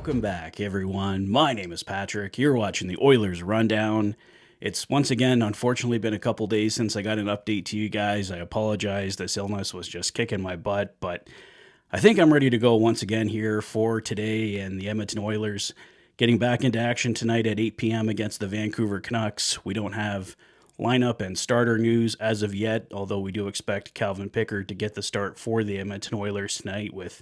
Welcome back, everyone. My name is Patrick. You're watching the Oilers Rundown. It's once again, unfortunately, been a couple days since I got an update to you guys. I apologize. This illness was just kicking my butt, but I think I'm ready to go once again here for today and the Edmonton Oilers getting back into action tonight at 8 p.m. against the Vancouver Canucks. We don't have lineup and starter news as of yet, although we do expect Calvin Pickard to get the start for the Edmonton Oilers tonight with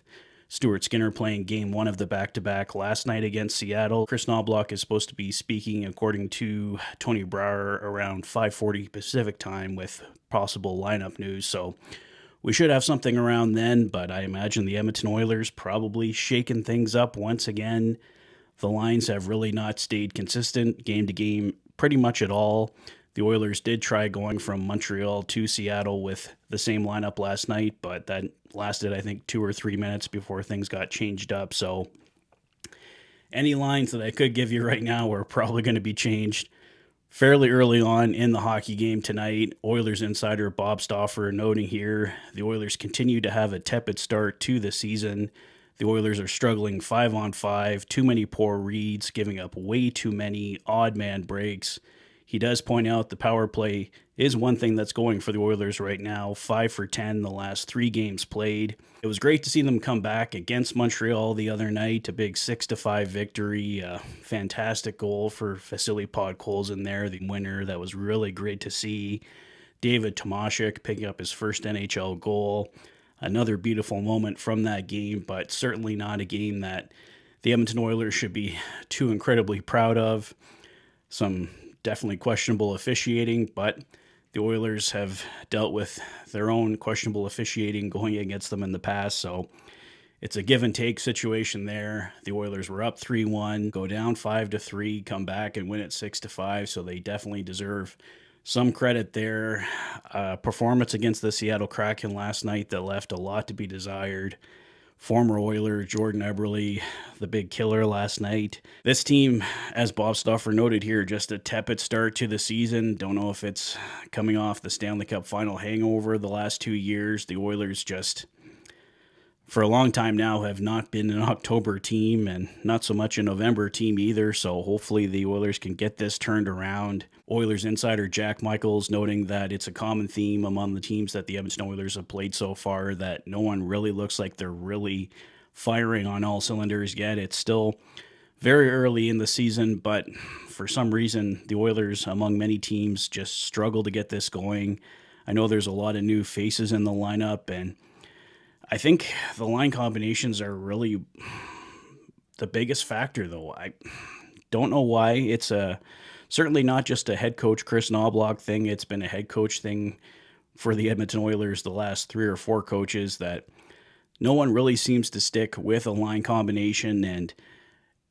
Stuart Skinner playing game one of the back-to-back last night against Seattle. Chris Knobloch is supposed to be speaking, according to Tony Brower, around 5:40 Pacific time with possible lineup news. So we should have something around then, but I imagine the Edmonton Oilers probably shaking things up once again. The lines have really not stayed consistent game to game pretty much at all. The Oilers did try going from Montreal to Seattle with the same lineup last night, but that lasted, I think, 2 or 3 minutes before things got changed up. So any lines that I could give you right now are probably going to be changed fairly early on in the hockey game tonight. Oilers insider Bob Stauffer noting here, the Oilers continue to have a tepid start to the season. The Oilers are struggling 5-on-5, too many poor reads, giving up way too many odd man breaks. He does point out the power play is one thing that's going for the Oilers right now, 5 for 10 the last 3 games played. It was great to see them come back against Montreal the other night, a big 6-5 victory, a fantastic goal for Vasily Podkolzin in there, the winner. That was really great to see. David Tomashik picking up his first NHL goal. Another beautiful moment from that game, but certainly not a game that the Edmonton Oilers should be too incredibly proud of. Some definitely questionable officiating, but the Oilers have dealt with their own questionable officiating going against them in the past, so it's a give and take situation there. The Oilers were up 3-1, go down 5-3, come back and win it 6-5, so they definitely deserve some credit there. Performance against the Seattle Kraken last night that left a lot to be desired. Former Oiler Jordan Eberle, the big killer last night. This team, as Bob Stauffer noted here, just a tepid start to the season. Don't know if it's coming off the Stanley Cup final hangover the last 2 years. The Oilers just, for a long time now, have not been an October team and not so much a November team either, so hopefully the Oilers can get this turned around. Oilers insider Jack Michaels noting that it's a common theme among the teams that the Edmonton Oilers have played so far that no one really looks like they're really firing on all cylinders yet. It's still very early in the season, but for some reason the Oilers, among many teams, just struggle to get this going. I know there's a lot of new faces in the lineup, and I think the line combinations are really the biggest factor, though. I don't know why. It's certainly not just a head coach Chris Knobloch thing. It's been a head coach thing for the Edmonton Oilers the last 3 or 4 coaches that no one really seems to stick with a line combination, and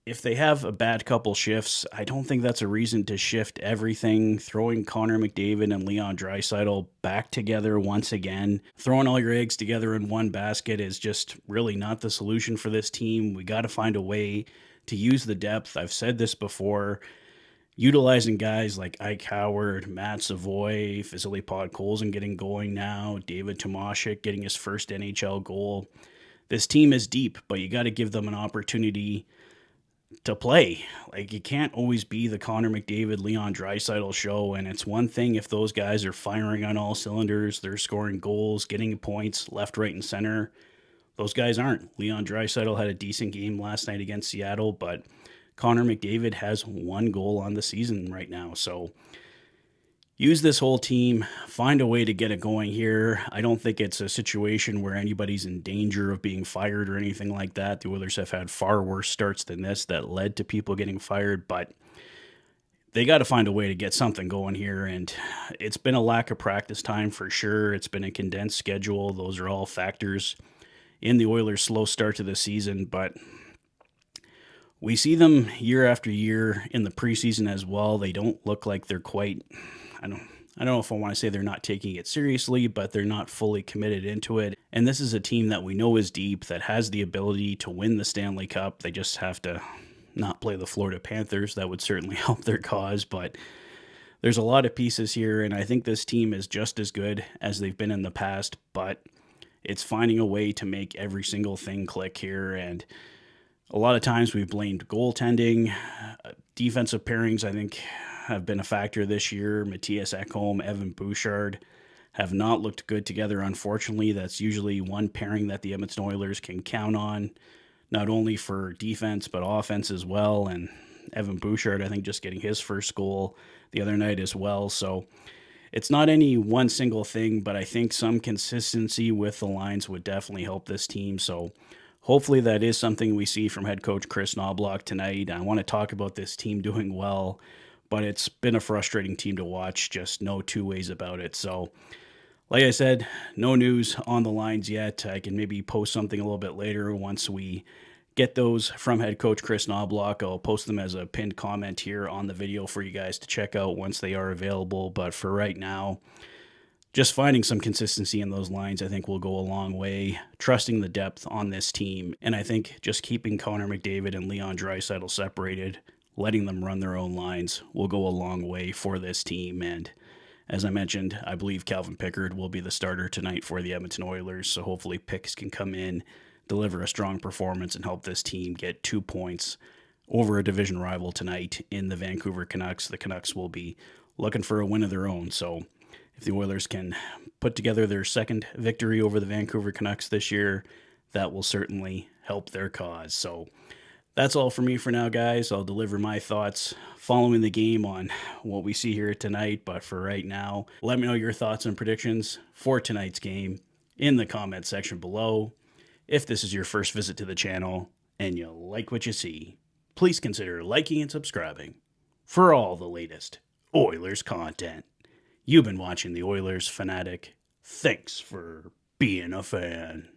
if they have a bad couple shifts, I don't think that's a reason to shift everything. Throwing Connor McDavid and Leon Draisaitl back together once again, throwing all your eggs together in one basket is just really not the solution for this team. We got to find a way to use the depth. I've said this before. Utilizing guys like Ike Howard, Matt Savoy, Vasily Podkolzin getting going now, David Tomashik getting his first NHL goal. This team is deep, but you got to give them an opportunity to play. Like, you can't always be the Connor McDavid, Leon Draisaitl show, and it's one thing if those guys are firing on all cylinders, they're scoring goals, getting points left, right, and center. Those guys aren't. Leon Draisaitl had a decent game last night against Seattle, but Connor McDavid has 1 goal on the season right now, so use this whole team, find a way to get it going here. I don't think it's a situation where anybody's in danger of being fired or anything like that. The Oilers have had far worse starts than this that led to people getting fired, but they got to find a way to get something going here, and it's been a lack of practice time for sure. It's been a condensed schedule. Those are all factors in the Oilers' slow start to the season, but we see them year after year in the preseason as well. They don't look like they're quite, I don't know if I want to say they're not taking it seriously, but they're not fully committed into it. And this is a team that we know is deep, that has the ability to win the Stanley Cup. They just have to not play the Florida Panthers. That would certainly help their cause, but there's a lot of pieces here, and I think this team is just as good as they've been in the past, but it's finding a way to make every single thing click here, and A lot of times we've blamed goaltending. Defensive pairings, I think, have been a factor this year. Matthias Ekholm, Evan Bouchard have not looked good together, unfortunately. That's usually one pairing that the Edmonton Oilers can count on, not only for defense, but offense as well. And Evan Bouchard, I think, just getting his first goal the other night as well. So it's not any one single thing, but I think some consistency with the lines would definitely help this team. So hopefully that is something we see from head coach Chris Knobloch tonight. I want to talk about this team doing well, but it's been a frustrating team to watch. Just no two ways about it. So like I said, no news on the lines yet. I can maybe post something a little bit later once we get those from head coach Chris Knobloch. I'll post them as a pinned comment here on the video for you guys to check out once they are available. But for right now, just finding some consistency in those lines, I think will go a long way. Trusting the depth on this team. And I think just keeping Connor McDavid and Leon Draisaitl separated, letting them run their own lines will go a long way for this team. And as I mentioned, I believe Calvin Pickard will be the starter tonight for the Edmonton Oilers. So hopefully Picks can come in, deliver a strong performance, and help this team get 2 points over a division rival tonight in the Vancouver Canucks. The Canucks will be looking for a win of their own. So if the Oilers can put together their second victory over the Vancouver Canucks this year, that will certainly help their cause. So that's all for me for now, guys. I'll deliver my thoughts following the game on what we see here tonight. But for right now, let me know your thoughts and predictions for tonight's game in the comment section below. If this is your first visit to the channel and you like what you see, please consider liking and subscribing for all the latest Oilers content. You've been watching the Oilers Fanatic. Thanks for being a fan.